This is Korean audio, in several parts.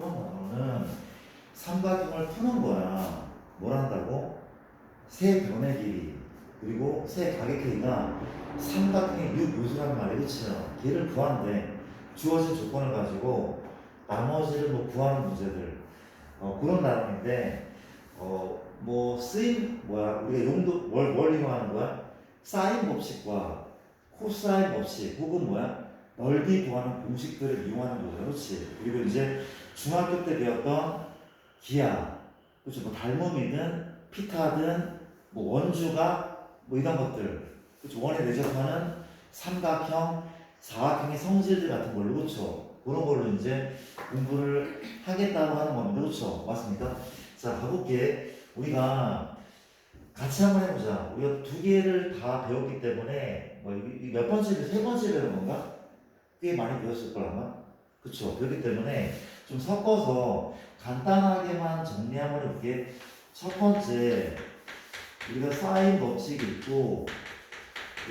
이번 단어는 삼각형을 푸는 거야. 뭘 한다고? 세 변의 길이 그리고 세 가격 K가 삼각형의 6요소란 말이야. 그치요? 걔를 구하는데 주어진 조건을 가지고 나머지를 뭐 구하는 문제들 그런 단어인데 뭐 쓰임 뭐야 우리가 용도 뭘 이용하는 거야? 사인 법칙과 코사인 법칙 혹은 뭐야 넓이 구하는 공식들을 이용하는 거죠. 그렇지? 그리고 이제 중학교 때 배웠던 기하, 그렇죠? 뭐 닮음이든 피타든 뭐 원주가 뭐 이런 것들, 그렇죠? 원에 내접하는 삼각형, 사각형의 성질들 같은 걸로, 그렇죠? 그런 걸로 이제 공부를 하겠다고 하는 겁니다. 그렇죠? 맞습니까? 자, 가볼게. 우리가 같이 한번 해보자. 우리가 두 개를 다 배웠기 때문에 몇 번째, 세 번째 배운 건가? 꽤 많이 배웠을 걸 아마. 그쵸? 그렇기 때문에 좀 섞어서 간단하게만 정리 한번 해볼게. 첫 번째, 우리가 사인 법칙이 있고,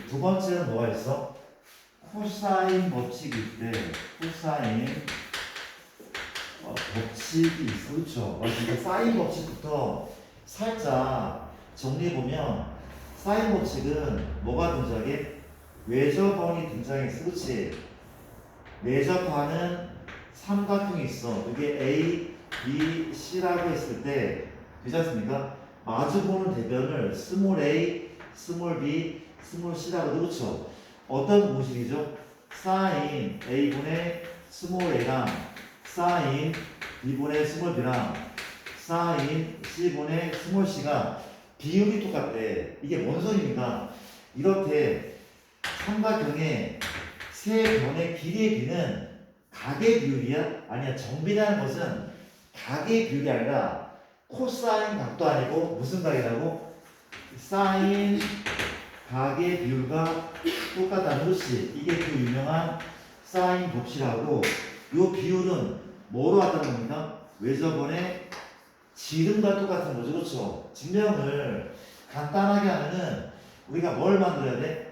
두 번째는 뭐가 있어? 코사인 법칙이 있대. 코사인 법칙이 있어. 그쵸? 그러니까 사인 법칙부터 살짝 정리해보면, 사인 법칙은 뭐가 등장해? 외접원이 등장했어. 그치? 내접하는 삼각형이 있어. 그게 A, B, C라고 했을 때 되지 않습니까? 마주보는 대변을 스몰 a, 스몰 b, 스몰 c라고 그렇죠? 어떤 공식이죠? 사인 a분의 스몰 a랑 사인 b분의 스몰 b랑 사인 c분의 스몰 c가 비율이 똑같대. 이게 뭔 소리입니까? 이렇게 삼각형의 세 변의 길이의 비는 각의 비율이야? 아니야. 정비라는 것은 각의 비율이 아니라 코사인 각도 아니고 무슨 각이라고? 사인 각의 비율과 똑같다는 것이 이게 그 유명한 사인 법칙이라고. 이 비율은 뭐로 왔다는 겁니까? 외접원의 지름과 똑같은 거죠. 그렇죠? 증명을 간단하게 하면은 우리가 뭘 만들어야 돼?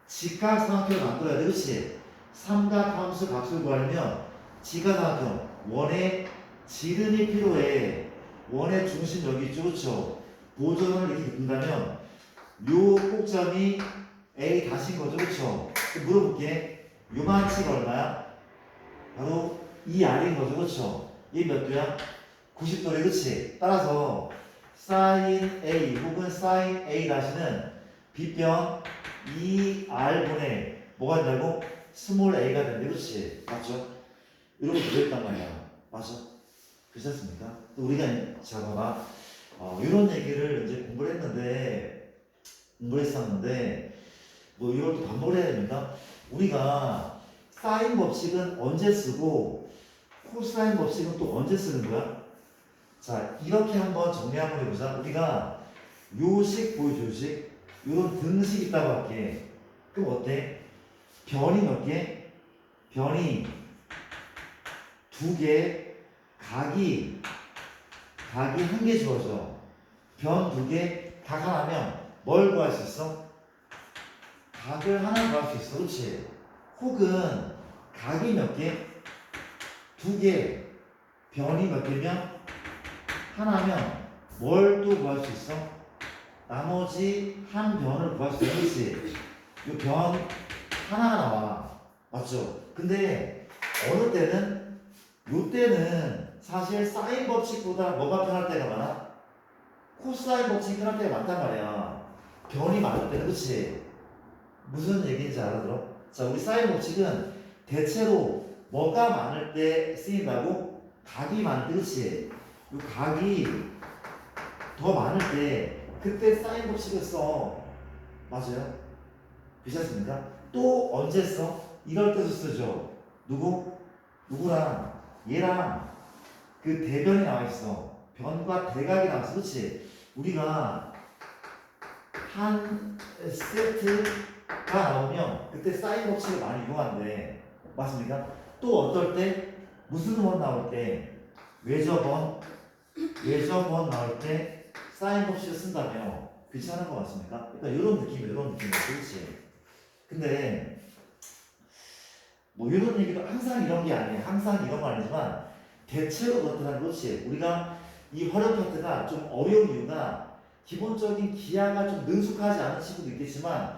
직각삼각형을 만들어야 돼. 그렇지? 삼각함수 값을 구하려면 직각삼각형 원의 지름이 필요해. 원의 중심 여기 있죠. 그렇죠? 보존을 이렇게 둔다면 요 꼭점이 A 다신 거죠. 그렇죠? 물어볼게. 요만치가 얼마야? 바로 이 R인 거죠. 그렇죠? 이게 몇 도야? 90도래. 그렇지? 따라서 sin A 혹은 sin A 다시는 B변 2R분의 뭐가 된다고? 스몰 a가 된대. 그렇지? 맞죠? 이렇게 되었단 말이야. 맞죠? 그렇지 않습니까? 또 우리가, 자, 봐봐. 이런 얘기를 이제 공부를 했었는데, 뭐 이걸 또 반복을 해야 됩니까? 우리가 사인 법칙은 언제 쓰고, 코사인 법칙은 또 언제 쓰는 거야? 자, 이렇게 한번 정리 한번 해보자. 우리가 요식 보여줘, 요식. 요런 등식 있다고 할게. 그럼 어때? 변이 몇 개? 변이 두 개, 각이 한 개 주어져. 변 두 개, 각 하나면 뭘 구할 수 있어? 각을 하나 구할 수 있어. 그렇지? 혹은 각이 몇 개? 두 개, 변이 몇 개면? 하나면 뭘 또 구할 수 있어? 나머지 한 변을 구할 수 있어. 그렇지? 이 변 하나가 나와. 맞죠? 근데 어느 때는 요때는 사실 사인 법칙보다 뭐가 편할 때가 많아? 코사인 법칙이 편할 때가 많단 말이야. 변이 많을 때는. 그치? 무슨 얘기인지 알아들어? 자, 우리 사인 법칙은 대체로 뭐가 많을 때 쓰인다고? 각이 많을 때. 그치? 요 각이 더 많을 때 그때 사인 법칙을 써. 맞아요? 그렇지 않습니까? 또 언제 써? 이럴 때도 쓰죠. 누구랑? 얘랑 그 대변이 나와 있어. 변과 대각이 나왔어. 그렇지? 우리가 한 세트가 나오면 그때 사인 법칙을 많이 이용한대. 맞습니까? 또 어떨 때 무슨 원 나올 때 외접원 나올 때 사인 법칙을 쓴다며. 괜찮은 거 맞습니까? 그러니까 이런 느낌이야. 그렇지? 근데 뭐 이런 얘기도 항상 이런 게 아니에요. 항상 이런 거 아니지만 대체로 그렇다는 거지. 우리가 이 활용 파트가 좀 어려운 이유가 기본적인 기하가 좀 능숙하지 않은 친구도 있겠지만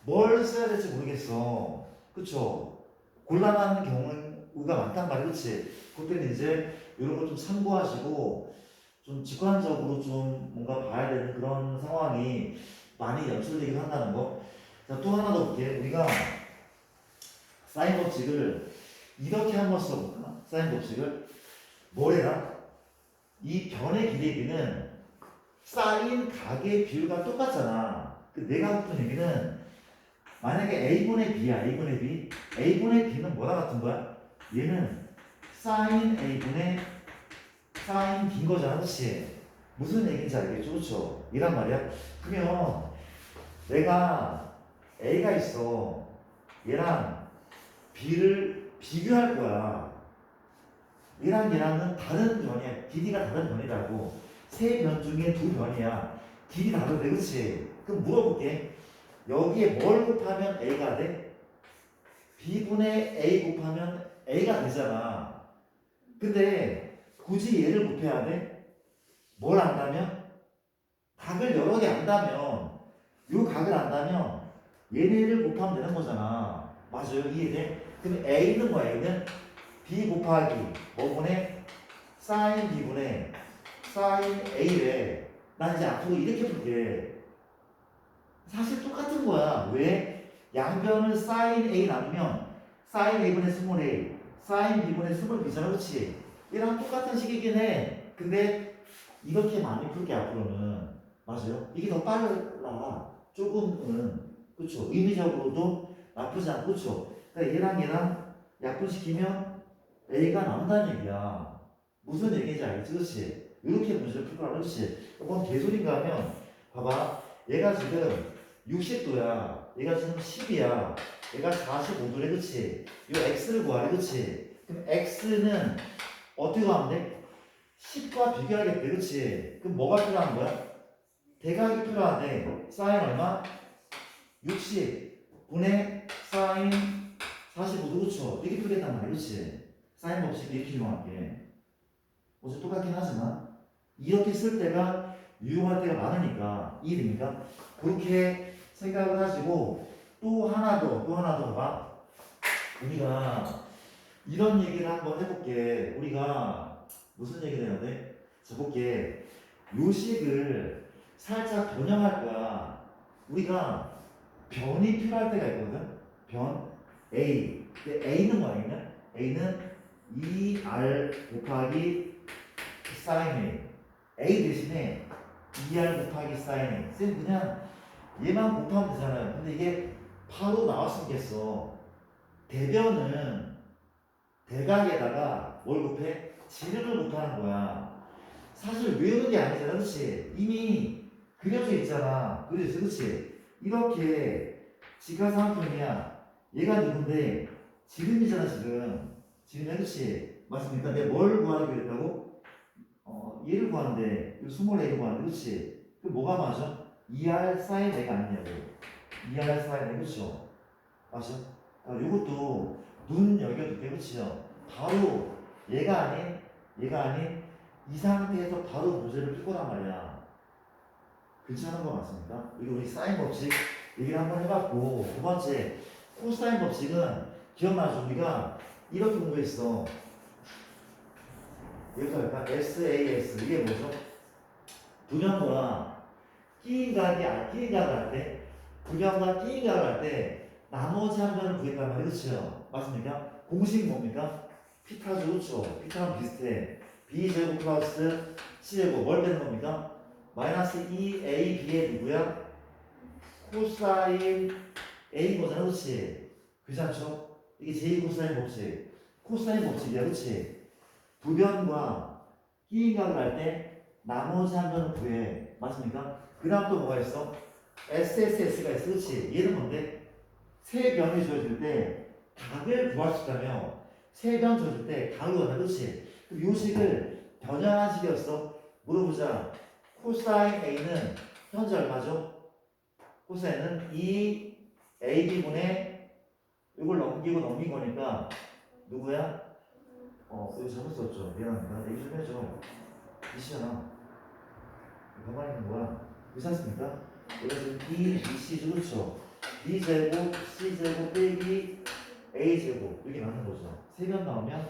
뭘 써야 될지 모르겠어. 그쵸? 곤란한 경우가 많단 말이야. 그치? 그때는 이제 이런 거 좀 참고하시고 좀 직관적으로 좀 뭔가 봐야 되는 그런 상황이 많이 연출되긴 한다는 거. 자, 또 하나 더 볼게. 우리가 사인 법칙을 이렇게 한번 써볼까? 사인 법칙을 뭐래나? 이 변의 기대비는 사인 각의 비율과 똑같잖아. 내가 하고 싶은 얘기는 만약에 A분의 B야. A분의 B. A분의 B는 뭐랑 같은 거야? 얘는 사인 A분의 사인 B인 거잖아. 그렇지? 무슨 얘기인지 알겠죠? 그렇죠? 이란 말이야. 그러면 내가 A가 있어. 얘랑 B를 비교할 거야. 얘랑은 다른 변이야. 길이가 다른 변이라고. 세 변 중에 두 변이야. 길이 다른데, 그치? 그럼 물어볼게. 여기에 뭘 곱하면 A가 돼? B분의 A 곱하면 A가 되잖아. 근데 굳이 얘를 곱해야 돼? 뭘 안다면? 각을 여러 개 안다면, 요 각을 안다면 얘네를 곱하면 되는 거잖아. 맞아요? 이해돼? 그럼 A는 뭐야? A는 B 곱하기 뭐분의 사인 B분의 사인 A래. 난 이제 앞으로 이렇게 볼게. 사실 똑같은 거야. 왜? 양변을 사인 A 나누면 사인 A분의 스몰 A, 사인 B분의 스몰 B잖아. 그렇지? 얘랑 똑같은 식이긴 해. 근데 이렇게 많이 풀게 앞으로는. 맞아요? 이게 더 빨라. 조금은. 그쵸? 의미적으로도 나쁘지 않고. 그쵸? 그러니까 얘랑 약분시키면 A가 나온다는 얘기야. 무슨 얘기인지 알겠지? 그렇지? 이렇게 문제를 풀 거라. 그렇지? 그럼 개소리인가 하면 봐봐. 얘가 지금 60도야. 얘가 지금 10이야. 얘가 45도래. 그치? 이 x를 구하래. 그치? 그럼 x는 어떻게 하면 돼? 10과 비교하겠대. 그치? 그럼 뭐가 필요한 거야? 대각이 필요하대. 사인 얼마? 60 분의 사인 45도. 그쵸? 이게 필요했단 말이야. 그치? 사인 법칙이 이렇게 이용할게. 어제 똑같긴 하지만 이렇게 쓸 때가 유용할 때가 많으니까. 이해됩니까? 그렇게 생각을 하시고 또 하나 더 봐. 우리가 이런 얘기를 한번 해볼게. 우리가 무슨 얘기를 해야 돼? 자, 볼게. 요식을 살짝 변형할 거야. 우리가 변이 필요할 때가 있거든. 변 A. 근데 A는 뭐야? A는 2R 곱하기 사인 A. A 대신에 2R 곱하기 사인 A. 쌤 그냥 얘만 곱하면 되잖아요. 근데 이게 바로 나왔으겠어. 대변은 대각에다가 뭘 곱해? 지름을 곱하는 거야. 사실 외우는 게 아니잖아. 그렇지? 이미 그려져 있잖아. 그렇지? 이렇게 지가상품이야. 얘가 누군데 지름이잖아. 지름이야. 그렇지? 맞습니까? 내가 뭘 구하기로 했다고? 얘를 구하는데 이 스몰 A를 구하는데 그렇지? 그 뭐가 맞아? 2R 사인 A가 아니냐고. 2R 사인 A. 그렇죠? 맞아? 요것도 눈 여겨둘게. 그렇죠? 바로 얘가 아닌 이 상태에서 바로 문제를 풀 거란 말이야. 괜찮은 거 맞습니까? 이거 우리 사인 법칙 얘기를 한번 해봤고, 두 번째 코사인 법칙은 기억나죠? 우리가 이렇게 공부했어. 여기서 약간 SAS 이게 뭐죠? 분연과 끼인각을 할 때, 분연과 끼인각을 할 때 나머지 한 변을 구했단 말이에요. 그렇죠? 맞습니까? 공식 뭡니까? 피타죠. 그렇죠? 피타랑 비슷해. B제곱 플러스 C제곱 뭘 빼는 겁니까? 마이너스 2AB의 누구야? 코사인 A인 거잖아. 그렇지? 그렇지 않죠? 이게 제2코사인 법칙. 코사인 법칙이야. 그렇지? 두 변과 끼인각을 할 때 나머지 한 변을 구해. 맞습니까? 그 다음 또 뭐가 있어? SSS가 있어. 그렇지? 얘는 뭔데? 세 변이 주어질 때 각을 구할 수 있다며. 세 변 주어질 때 각을 구한다. 그렇지? 그럼 요 식을 변형한 식이었어. 물어보자. 코사인 A는 현재 얼마죠? 코사인은 2AB분의 이걸 넘긴 거니까 누구야? 이거 잘못 썼죠. 미안합니다. 얘기 좀 해줘. 이시잖아. 가만히 있는 거야. 괜찮습니까? 얘가 지금 B, BC죠. 그렇죠? B제곱, C제곱 빼기 A제곱. 이게 맞는 거죠. 세 변 나오면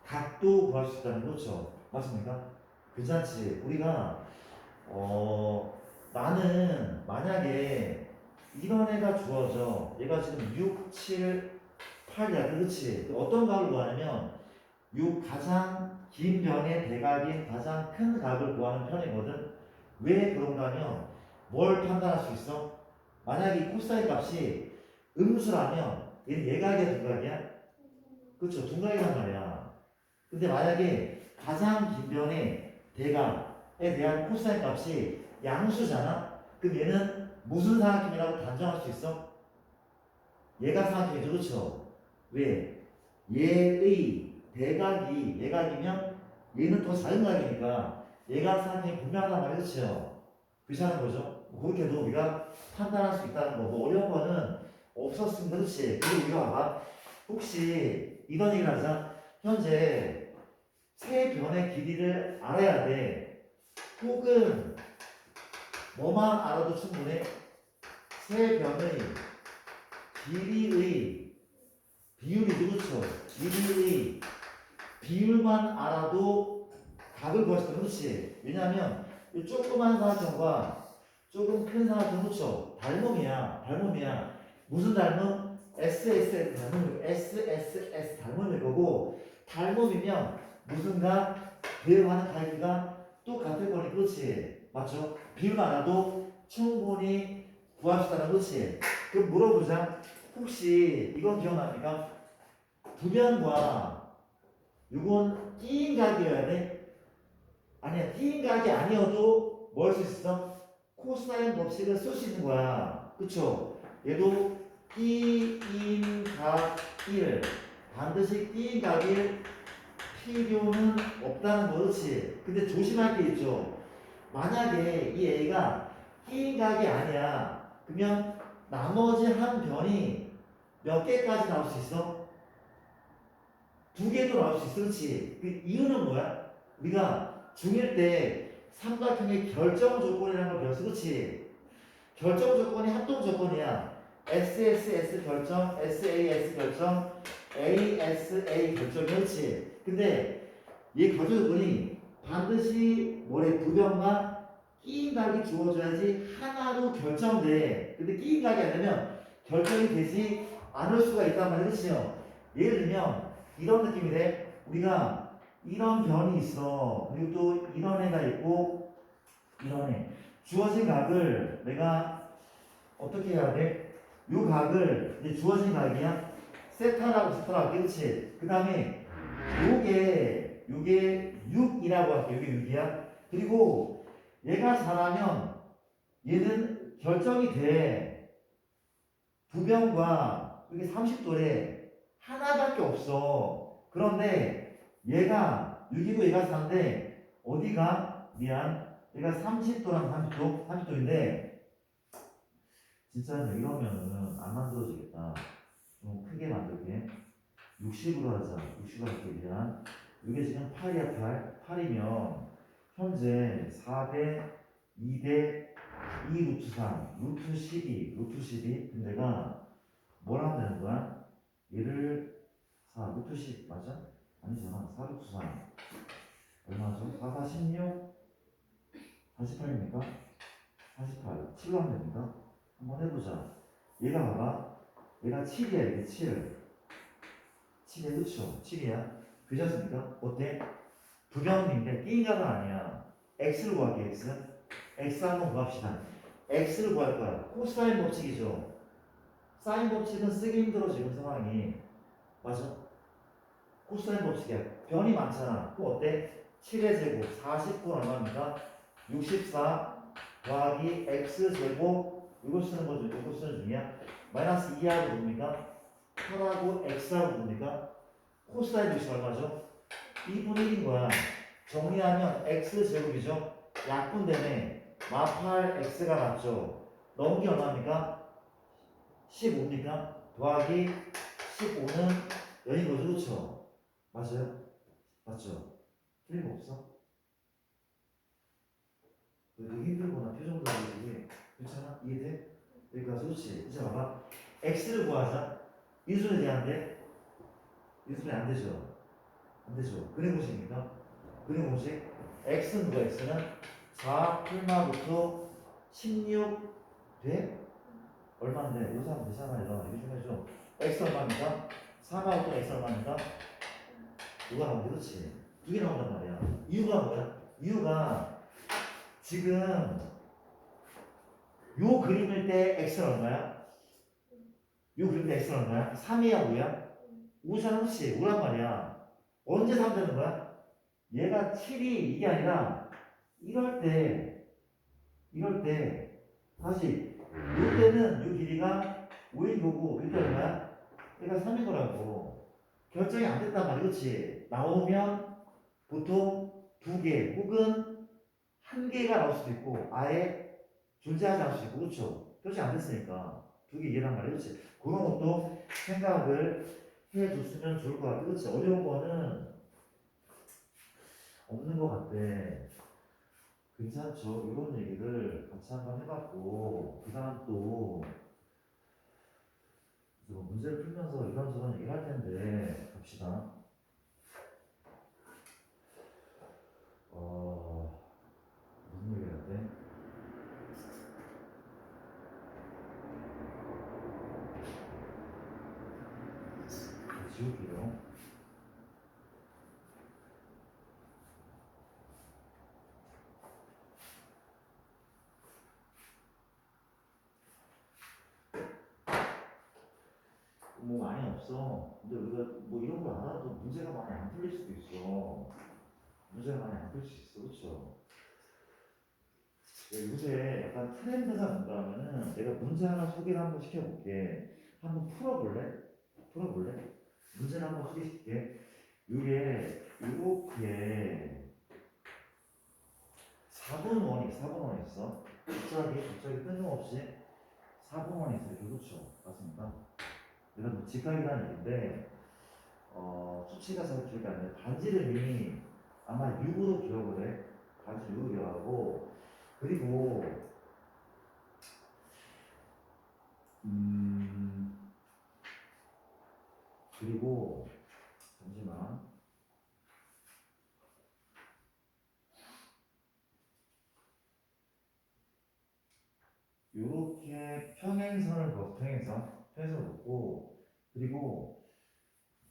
각도 구할 수 있다는 거죠. 맞습니까? 괜찮지? 우리가, 나는 만약에 이런 애가 주어져. 얘가 지금 6, 7, 8이야. 그렇지? 어떤 값을 구하냐면, 6 가장 긴 변의 대각인 가장 큰 값을 구하는 편이거든. 왜 그런가 하면 뭘 판단할 수 있어? 만약에 이 코사인 값이 음수라면 얘는 예각이야 둔각이야? 그렇죠. 둔각이란 말이야. 근데 만약에 가장 긴 변의 대각에 대한 코사인 값이 양수잖아? 그럼 얘는 무슨 삼각형이라고 단정할 수 있어? 얘가 삼각형이죠. 그렇죠? 왜? 얘의 대각이 예각이면 얘는 더 작은 각이니까 얘가 삼각형이 분명하단 말이죠. 괜찮은 거죠? 그렇게도 우리가 판단할 수 있다는 거. 뭐 어려운 거는 없었으면 그렇지. 그리고 우리가 봐봐. 혹시 이런 얘기를 하자. 현재 세 변의 길이를 알아야 돼. 혹은 뭐만 알아도 충분해. 세 변의 길이의 비율이죠. 그렇죠? 길이의 비율만 알아도 답을 구할 수 있다. 그렇지? 왜냐하면 이 조그만 사각형과 조금 큰 사각형 그렇죠? 닮음이야. 무슨 닮음? SSS 닮음, SSS 닮음일 거고 닮음이면 무슨가 대응하는 가이드가 똑같을 거니 그렇지? 맞죠? 비율만 알아도 충분히 구할 수 있다는 그렇지? 그럼 물어보자. 혹시 이건 기억납니까? 부변과 이건 띄인 각이어야 돼? 아니야, 띄인 각이 아니어도 뭘 수 있어? 코사인 법칙을 쓸 수 있는 거야. 그쵸? 얘도 띄인 각 1. 반드시 띄인 각일 필요는 없다는 거지. 근데 조심할 게 있죠. 만약에 이 A가 띄인 각이 아니야. 그러면 나머지 한 변이 몇 개까지 나올 수 있어? 두 개도 나올 수 있어. 그렇지? 그 이유는 뭐야? 우리가 중1 때 삼각형의 결정 조건이라는 걸 배웠어. 그렇지? 결정 조건이 합동 조건이야. SSS 결정, SAS 결정, ASA 결정. 그렇지? 근데 이 결정 조건이 반드시 뭐래? 부변과 끼인 각이 주어져야지 하나로 결정돼. 근데 끼인 각이 안 되면 결정이 되지 않을 수가 있단 말이야. 그렇지요? 예를 들면 이런 느낌이 돼. 우리가 이런 변이 있어. 그리고 또 이런 애가 있고 이런 애. 주어진 각을 내가 어떻게 해야 돼? 요 각을 이제 주어진 각이야. 세타라고 세타라고 그렇지? 그 다음에 요게 6이라고 할게. 요게 6이야. 그리고 얘가 잘하면 얘는 결정이 돼. 부변과 이게 30도래 하나밖에 없어. 그런데 얘가 6이고 얘가 4인데 어디가? 미안. 얘가 30도랑 30도? 30도인데 진짜 이러면은 안 만들어지겠다. 좀 크게 만들게. 60으로 하자. 60으로 할게. 미안. 이게 지금 8이야 8. 8이면 현재 4대 2대 2 루트 3 루트 12 루트 12 그럼 내가 뭘 하면 되는 거야? 얘를 4 루트 10 맞아? 아니잖아. 4 루트 3 얼마죠? 4, 4, 16 48입니까? 48 7로 하면 됩니다. 한번 해보자. 얘가 봐봐. 얘가 7이야. 이게 7 7이야. 그쵸? 7이야. 괜찮습니까? 어때? 부경인데 띵각은 아니야. x를 구할게. x 한번 구합시다. x를 구할 거야. 코사인 법칙이죠. 사인 법칙은 쓰기 힘들어 지금 상황이. 맞아? 코사인 법칙이야. 변이 많잖아. 그럼 어때? 7의 제곱 49는 얼마입니까? 64 더하기 x 제곱 이거 쓰는 거죠. 이거 쓰는 중이야. 마이너스 2하고 뭡니까? 8하고 x하고 뭡니까? 코사인 법칙 얼마죠? 2분의 1인 거야. 정리하면 x 제곱이죠. 약분되네. 마팔 x가 맞죠. 넘기 얼마입니까? 15입니까? 더하기 15는 0인 거죠. 그렇죠? 맞아요? 맞죠? 틀린 거 없어? 너 되게 힘들구나. 표정도 되게 괜찮아? 이해돼? 여기까지 그렇지? 이제 봐봐. x를 구하자. 인수분해 돼야 안 돼? 인수분해 안 되죠? 안 되죠? 근해 공식입니까? 근해 공식. x는 누가 x는 4 플마부터 16 돼? 얼마인데? 요새 하면 되잖아. 이거 좀 해줘. x 얼마입니까? 4마부터 x 얼마입니까? 누가 나오면 그렇지. 두 개 나온단 말이야. 이유가 뭐야? 이유가 지금 요 그림일 때 x는 얼마야? 요 그림일 때 x는 얼마야? 3이야 5야? 5잖아 그렇지? 5란 말이야. 언제 3 되는 거야? 얘가 7이 이게 아니라 이럴 때 다시 요 때는 요 길이가 5인 거고 이때 얼마야? 얘가 3인 거라고. 결정이 안 됐단 말이야 그렇지? 나오면 보통 두 개 혹은 한 개가 나올 수도 있고 아예 존재하지 않을 수도 있고 그렇죠? 결정이 안 됐으니까 두 개 이해란 말이야 그렇지? 그런 것도 생각을 해줬으면 좋을 것 같아 그렇지? 어려운 거는 없는 것 같아. 괜찮죠? 이런 얘기를 같이 한번 해봤고 그 다음 또 문제를 풀면서 이런저런 얘기를 할 텐데 갑시다. 무슨 얘기 해야 돼? 지울게요. 뭐 많이 없어. 근데 우리가 뭐 이런 걸 알아도 문제가 많이 안 풀릴 수도 있어. 문제가 많이 안 풀릴 수 있어. 그렇죠? 요새 약간 트렌드가 뭔가 하면은 내가 문제 하나 소개를 한번 시켜볼게. 한번 풀어볼래? 풀어볼래? 문제를 한번 소개시킬게. 이게 이렇게 4분원이 있어. 갑자기 뜬금없이 4분원이 있어. 이렇게 그렇죠? 맞습니까? 내가 뭐 직각이라는 얘기인데 수치가 잘 기억이 안 나요. 반지름이 아마 6으로 기억을 해. 반지 6으로 기억하고 그리고 음 그리고 잠시만 요렇게 평행선을 놓고 그리고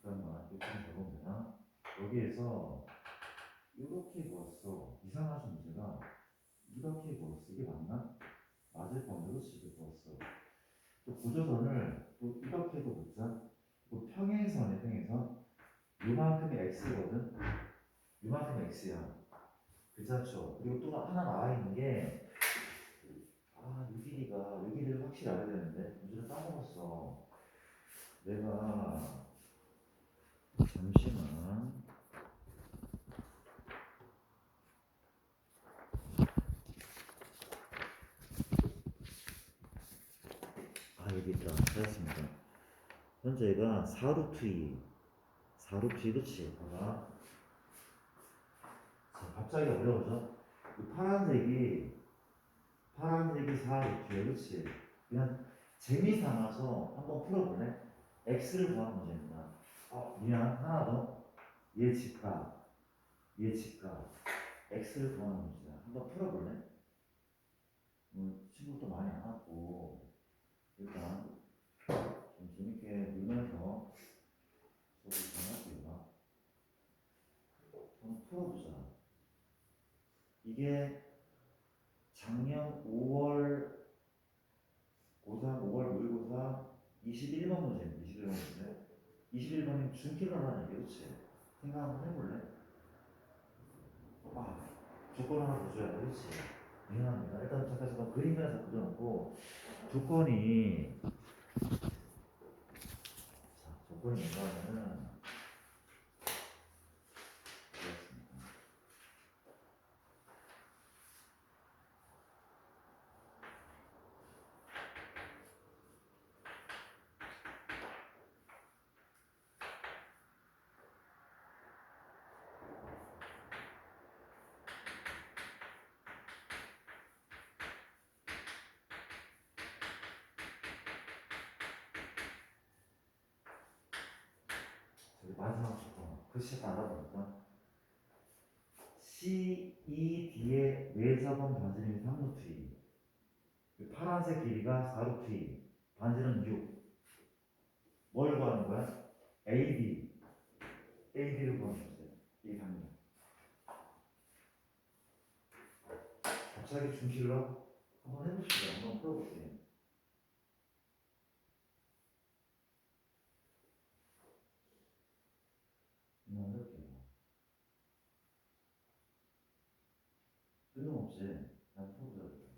잠깐만 이렇게 적으면 되나? 여기에서 이렇게 그었어. 이상하신 문제가 이렇게 그었어. 이게 맞나? 맞을 건데 그렇지 이렇게 그었어. 또 구조선을 또 이렇게도 긋자. 또 평행선. 요만큼이 x거든. 요만큼이 x야. 괜찮죠? 그리고 또 하나 나와 있는 게 요 길이를 확실히 알아야 되는데 문제를 까먹었어. 내가 잠시만. 여기 있다. 찾았습니다. 현재가 4루트 2. 4루트 2 그렇지? 봐봐. 자, 갑자기 어려워져. 이 파란색이 4루트야. 그렇지? 그냥 재미삼아서 한번 풀어볼래? x를 구하는 문제입니다. 미안. 하나 더. 얘 집값. x를 구하는 문제야. 한번 풀어볼래? 친구도 많이 안 왔고 일단 좀 재밌게 놀면서 수업을 진행할게요. 한번 풀어보자. 이게 작년 5월 고3, 5월 모의고사 21번 문제입니다. 21번 문제. 21번이 준킬러라는 얘기 그렇지? 생각 한번 해볼래? 조건 하나 더 줘야 돼. 그렇지? 미안합니다. 일단 잠깐 그림에서 그려놓고 조건이 조건이 뭔가 하면은 마지막 조건. 글씨 따라보니까 CED의 4저번 반지름이 3루트 2. 파란색 길이가 4루트 2. 반지름 6. 뭘 구하는 거야? AD를 구하는 거지. 이 방면. 갑자기 중실로 한번 해봅시다. 한번 풀어볼게요. 한번 해볼게요. 뜬금없이 그냥 풀어줘야 돼.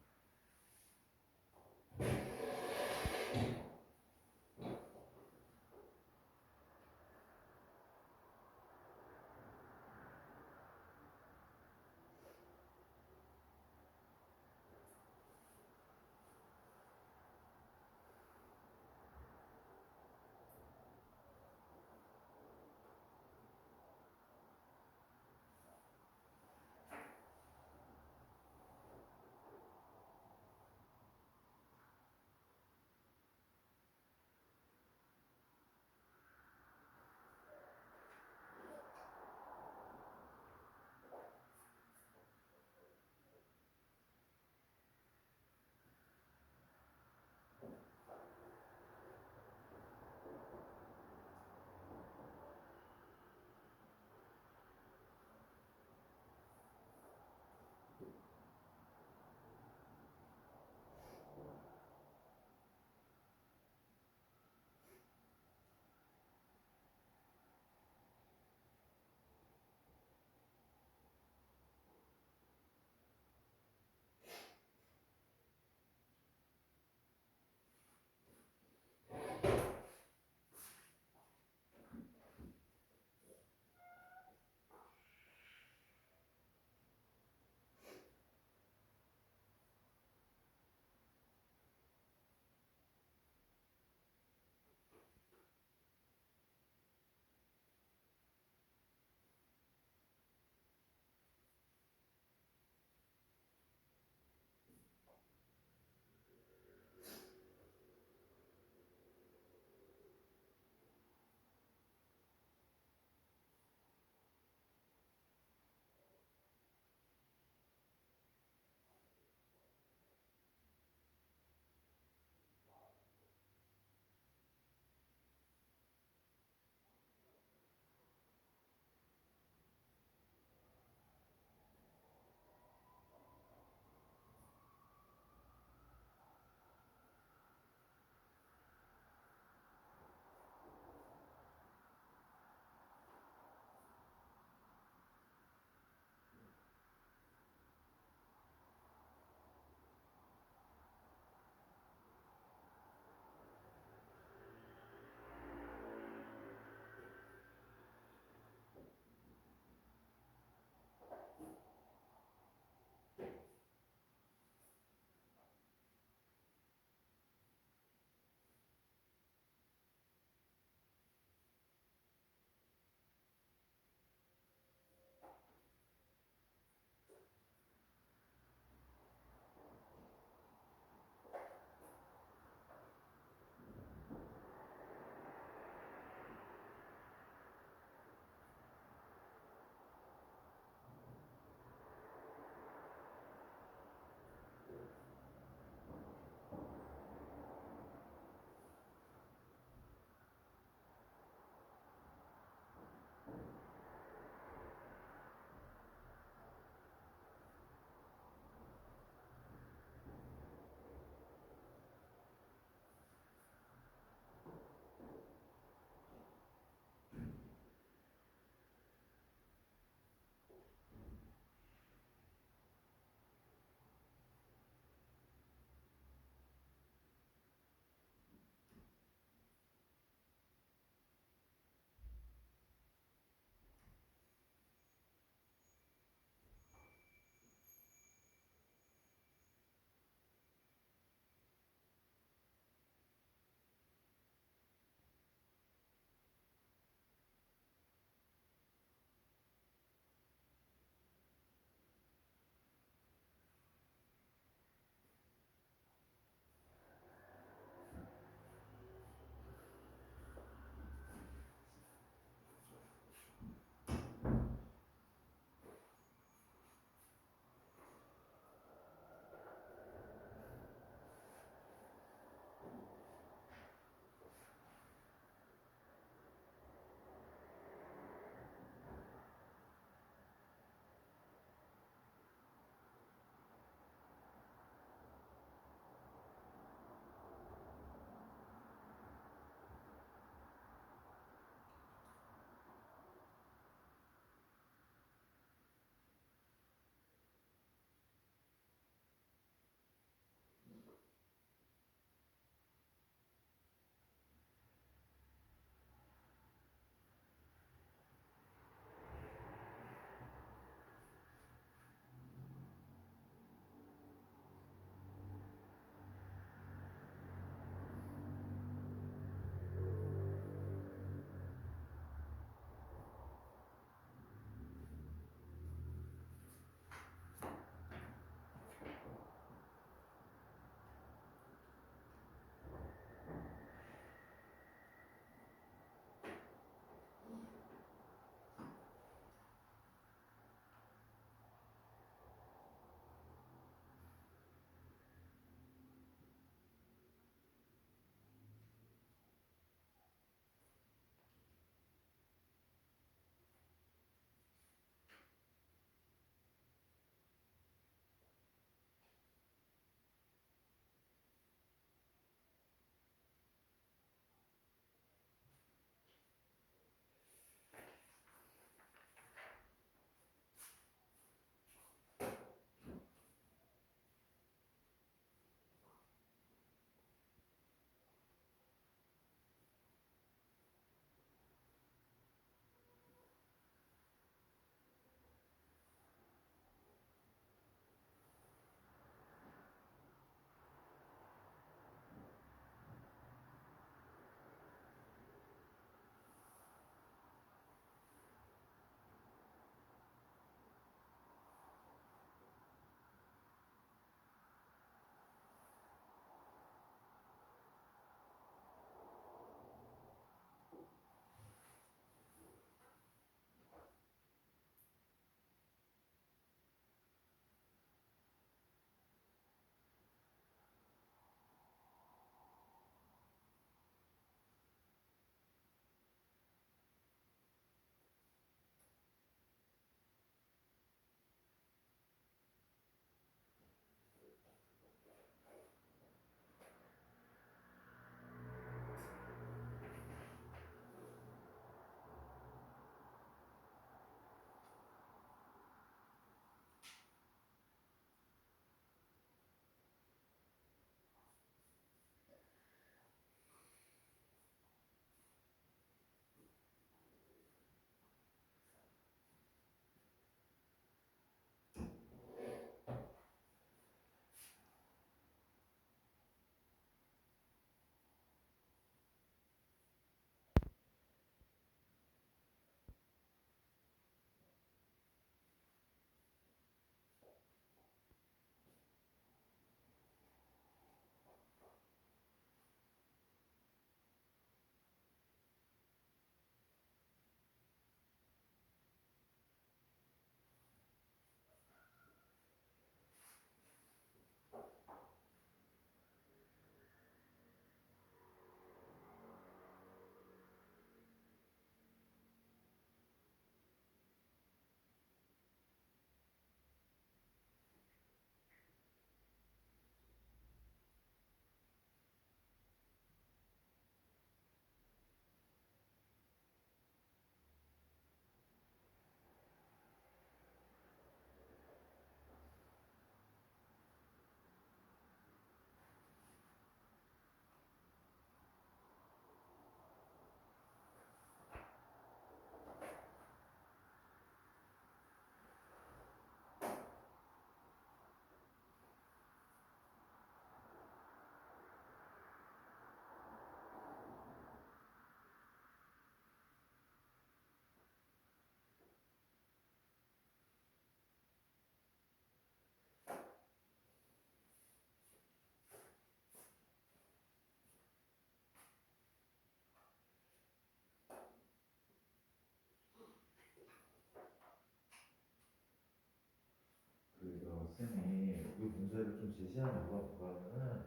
문제를 좀 제시하는 이유가 뭔가 하면은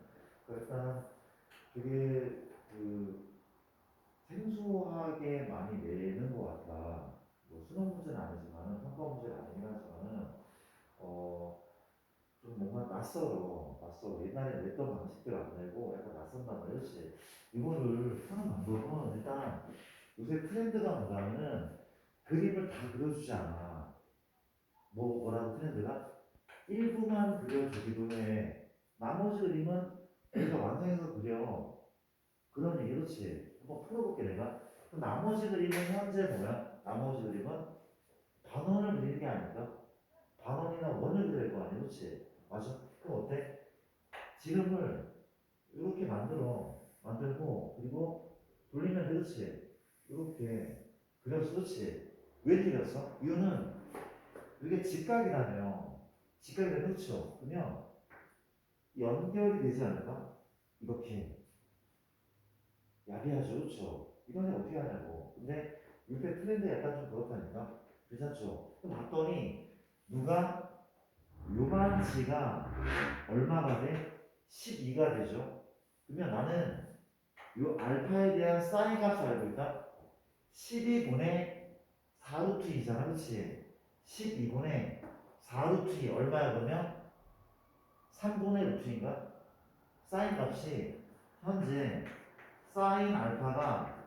일단 되게 그 생소하게 많이 내는 것 같다. 뭐 수능 문제는 아니지만은 평가 문제는 아니긴 하지만은 좀 뭔가 낯설어. 옛날에 냈던 방식대로 안 내고 약간 낯선단 말이야. 그렇지? 이거를 하는 방법은 일단 요새 트렌드가 뭐냐면은 그림을 다 그려주지 않아. 뭐라고 트렌드가? 일부만 그려주기도 해. 나머지 그림은 애가 완성해서 그려. 그런 얘기, 그렇지? 한번 풀어볼게, 내가. 그럼 나머지 그림은 현재 뭐야? 나머지 그림은 반원을 그리는 게 아닐까? 반원이나 원을 그릴 거 아니야, 그렇지? 맞아? 그럼 어때? 지름을 이렇게 만들고, 그리고 돌리면 그렇지? 이렇게 그렸어, 그렇지? 왜 그렸어? 이유는 이게 직각이라며. 직각이 그렇죠? 그러면 연결이 되지 않을까? 이렇게. 야비하죠, 그렇죠? 이거는 어떻게 하냐고. 근데 요새 트렌드 약간 좀 그렇다니까. 괜찮죠? 그럼 봤더니 누가 요만치가 얼마가 돼? 12가 되죠. 그러면 나는 요 알파에 대한 사인 값을 알고 있다. 12분의 4루트 2잖아, 그렇지? 12분의 4루트 2 얼마야 그러면? 3분의 루트인가? 사인 값이 현재 사인 알파가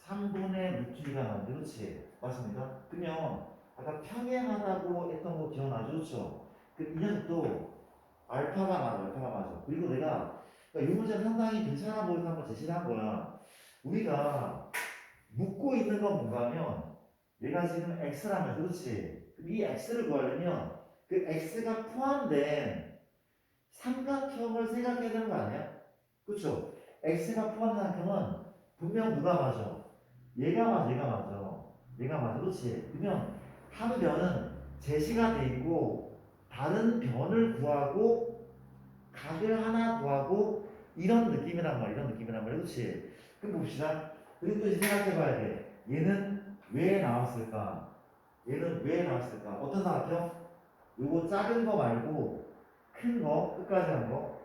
3분의 루트 2가 나오는데 그렇지? 맞습니까? 그러면 아까 평행하다고 했던 거 기억나죠? 그렇죠? 이 녀석도 알파가 맞아. 그리고 내가 그러니까 이 문제는 상당히 괜찮아 보여서 한번 제시를 한 거야. 우리가 묻고 있는 건 뭔가 하면 얘가 지금 x라면 그렇지? 그럼 이 x를 구하려면 그 x가 포함된 삼각형을 생각해야 되는 거 아니야? 그렇죠? x가 포함된 삼각형은 분명 누가 맞아? 얘가 맞아. 그렇지? 그러면 한 변은 제시가 돼 있고 다른 변을 구하고 각을 하나 구하고 이런 느낌이란 말이야. 그렇지? 그럼 봅시다. 그리고 또 이제 생각해 봐야 돼. 얘는 왜 나왔을까? 어떤 삼각형? 요거 작은 거 말고 큰 거, 끝까지 한 거.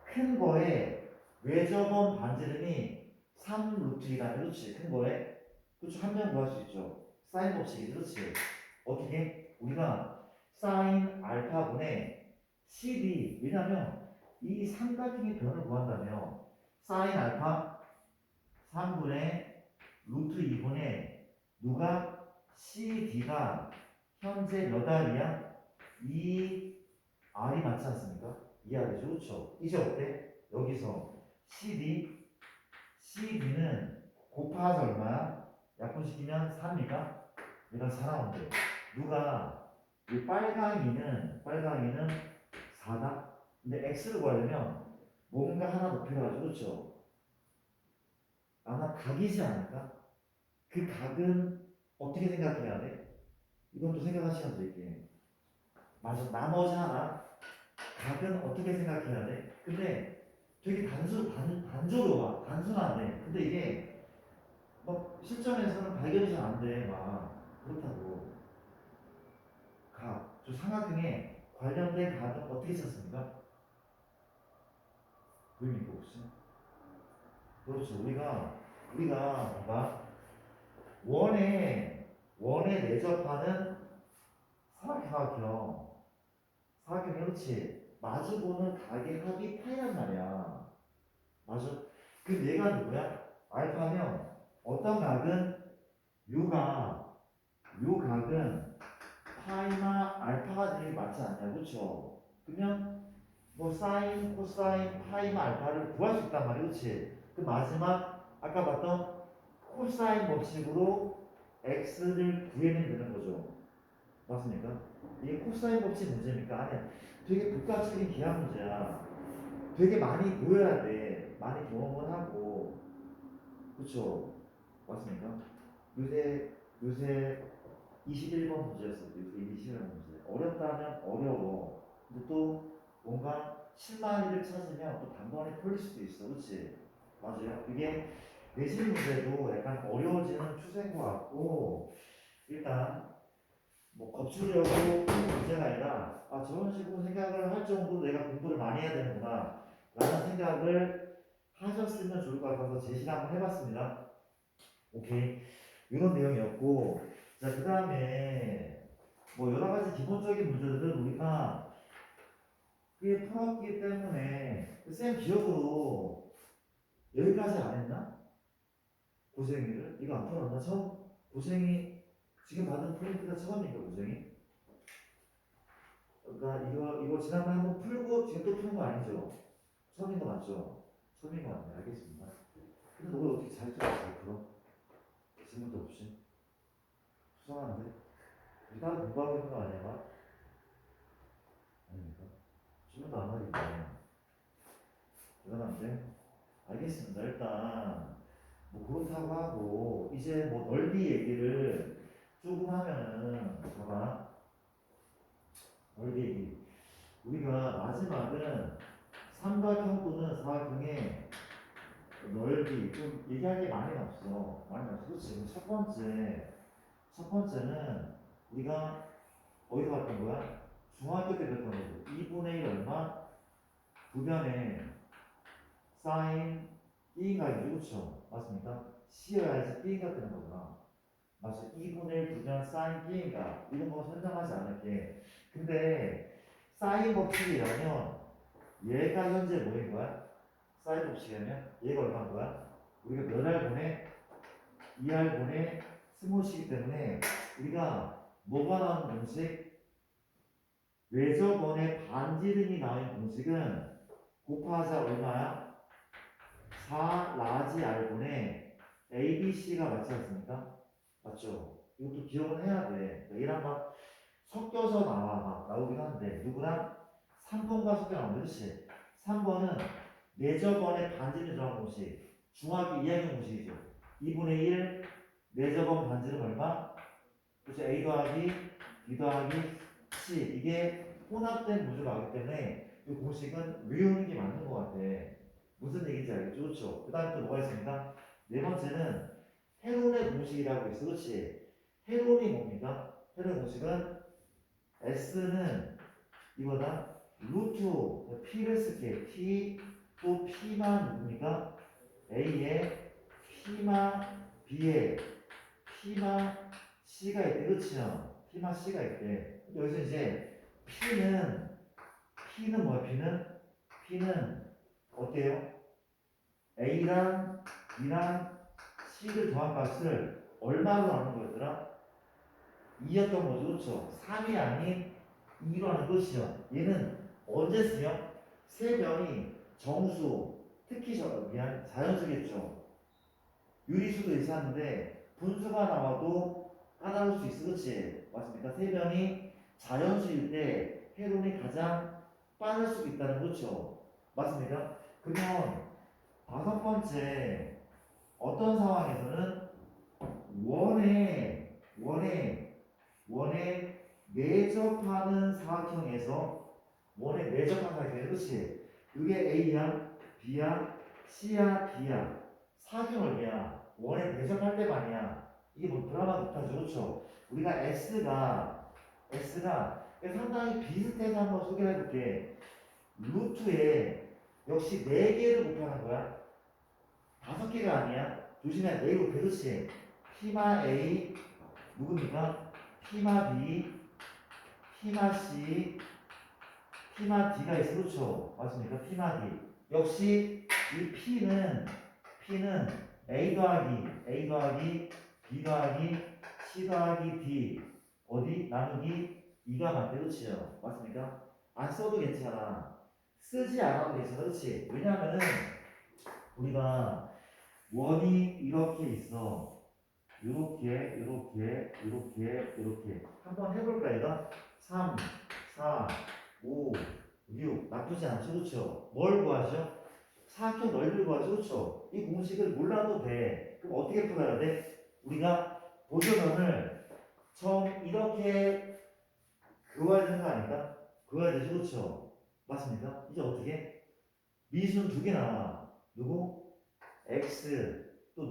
큰 거에 외접원 반지름이 3루트이다. 그렇지? 큰 거에. 그렇죠? 한 명 구할 수 있죠. 사인 법칙이. 그렇지? 어떻게? 우리가 사인 알파분의 12. 왜냐면 이 삼각형의 변을 구한다면 사인 알파 3분의 루트 2분의 누가 CD가 현재 몇 알이야? 이 R이 맞지 않습니까? 이 R이죠. 그렇죠? 이제 어때? 여기서 CD는 곱하기 얼마야? 약분시키면 4입니까? 얘가 4 나온대. 누가 이 빨강이는 4다? 근데 X를 구하려면 뭔가 하나 더 필요하죠. 그렇죠? 아마 각이지 않을까? 그 각은 어떻게 생각해야 돼? 이건 또 생각할 시간 드릴게. 맞아. 나머지 하나. 각은 어떻게 생각해야 돼? 근데 되게 단조로워. 단순하네. 근데 이게 막 실전에서는 발견이 잘 안 돼. 막 그렇다고. 각. 저 삼각형에 관련된 각은 어떻게 찾습니까? 보입니까 혹시? 그렇죠. 우리가 뭔가 원에 내접하는 사각형. 사각형이 그렇지. 마주보는 각의 합이 파이란 말이야. 맞아. 그 얘가 누구야? 알파면 어떤 각은 요 각은 파이나 알파가 되게 맞지 않냐, 그렇죠? 그러면 뭐 사인, 코사인, 파이나 알파를 구할 수 있단 말이야, 그렇지? 그 마지막 아까 봤던 코사인 법칙으로 x를 구해내면 되는 거죠. 맞습니까? 이게 코사인 법칙 문제입니까? 아니야. 되게 복합적인 기하 문제야. 되게 많이 보여야 돼. 많이 경험을 하고. 그쵸? 맞습니까? 요새 21번 문제였어요. 요새 21번 문제. 어렵다면 어려워. 근데 또 뭔가 실마리를 찾으면 또 단번에 풀릴 수도 있어. 그치? 맞아요. 이게 내신 문제도 약간 어려워지는 추세인 것 같고, 일단, 뭐, 겁주려고 문제가 아니라 저런 식으로 생각을 할 정도로 내가 공부를 많이 해야 되는구나 라는 생각을 하셨으면 좋을 것 같아서 제시를 한번 해봤습니다. 오케이. 이런 내용이었고, 자, 그 다음에 뭐 여러 가지 기본적인 문제들은 우리가 그게 풀었기 때문에 쌤 기억으로 여기까지 안 했나? 고생이를? 이거 안 풀었나? 처음? 고생이 지금 받은 프린트가 처음이니까 고생이? 그러니까 이거 지난번에 한번 풀고 지금 또 푸는 거 아니죠? 처음인 거 맞죠? 처음인 거 맞네. 알겠습니다. 근데 너가 어떻게 잘 풀어? 질문도 없이? 수상한데? 우리 다른 공부하고 있는 거 아니야? 막? 아닙니까? 질문도 안 하겠네. 대단한데? 알겠습니다. 일단 뭐 그렇다고 하고 이제 뭐 넓이 얘기를 조금 하면은 봐봐. 넓이 얘기. 우리가 마지막은 삼각형 또는 사각형의 넓이 좀 얘기할 게 많이 없어. 많이 없어. 그렇지. 그럼 첫 번째는 우리가 어디서 봤던 거야? 중학교 때 배웠던 거고 2분의 1 얼마? 부변에 사인 B인가 이죠 그렇죠? 맞습니까? C여야지 B인가 되는 거구나. 맞죠? 2분의 1 부변 사인 B인가 이런 거 설명하지 않을게. 근데 사인 법칙이라면 얘가 현재 뭐인 거야? 사인 법칙이라면 얘가 얼마인 거야? 우리가 몇 알분의 2알분의 스몰이기 때문에 우리가 뭐가 나오는 공식? 외접원의 반지름이 나오는 공식은 곱하자 얼마야? 4 라지 R분의 ABC가 맞지 않습니까? 맞죠? 이것도 기억은 해야 돼. 얘랑 막 섞여서 나오긴 한데 누구랑? 3번과 섞여 나오는 그렇지? 3번은 내접원의 반지름 들어가는 공식 중학교 2학년 공식이죠. 2분의 1 내접원 반지름 얼마? 그렇죠? A 더하기 B 더하기 C 이게 혼합된 문제가 나오기 때문에 이 공식은 외우는 게 맞는 것 같아. 무슨 얘기인지 알겠죠? 그렇죠? 그 다음에 또 뭐가 있습니까? 네 번째는 헤론의 공식이라고 있어. 그렇지? 헤론이 뭡니까? 헤론 공식은 S는 이거다. 루트 P를 쓸게. P 또 P만 누굽니까? A에 P만 B에 P만 C가 있대. 그렇죠? P만 C가 있대. 여기서 이제 P는 뭐야? P는 어때요? A랑 B랑 C를 더한 값을 얼마로 나눈 거였더라? 2였던 거죠. 그렇죠? 3이 아닌 2로 하는 것이요. 얘는 언제 쓰여? 세변이 정수, 특히 자연수겠죠. 유리수도 있었는데 분수가 나와도 까다로울 수 있어. 그렇지? 맞습니까? 세변이 자연수일 때 해론이 가장 빠를 수 있다는 거죠. 맞습니까? 그러면 다섯 번째 어떤 상황에서는 원에 내접하는 사각형에서 원에 내접하는 사각형 그렇지? 그게 A야, B야, C야, D야. 사각형 얼마야? 원에 내접할 때만이야. 이게 뭐 드라마 못하죠, 그렇죠? 우리가 S가 상당히 비슷해서 한번 소개를 해볼게. 루트에 역시 4개를 곱하는 거야. 5개가 아니야. 조심해. A로 그렇지. P마 A 누굽니까? P마 B, P마 C, P마 D가 있어. 그렇죠? 맞습니까? P마 D. 역시 이 P는 A 더하기 B 더하기 C 더하기 D 어디? 나누기 2가 맞대. 그렇죠? 맞습니까? 안 써도 괜찮아. 쓰지 않아도 괜찮아. 그렇지? 왜냐하면은 우리가 원이 이렇게 있어. 요렇게 한번 해볼까 이거? 3, 4, 5, 6 나쁘지 않죠 그렇죠? 뭘 구하죠? 사각형 넓이를 구하죠 그렇죠? 이 공식을 몰라도 돼. 그럼 어떻게 풀어야 돼? 우리가 보조면을 처음 이렇게 그어야 되는 거 아닌가? 그어야 되죠 그렇죠? 맞습니까? 이제 어떻게? 미수는 2개 나와. 누구? X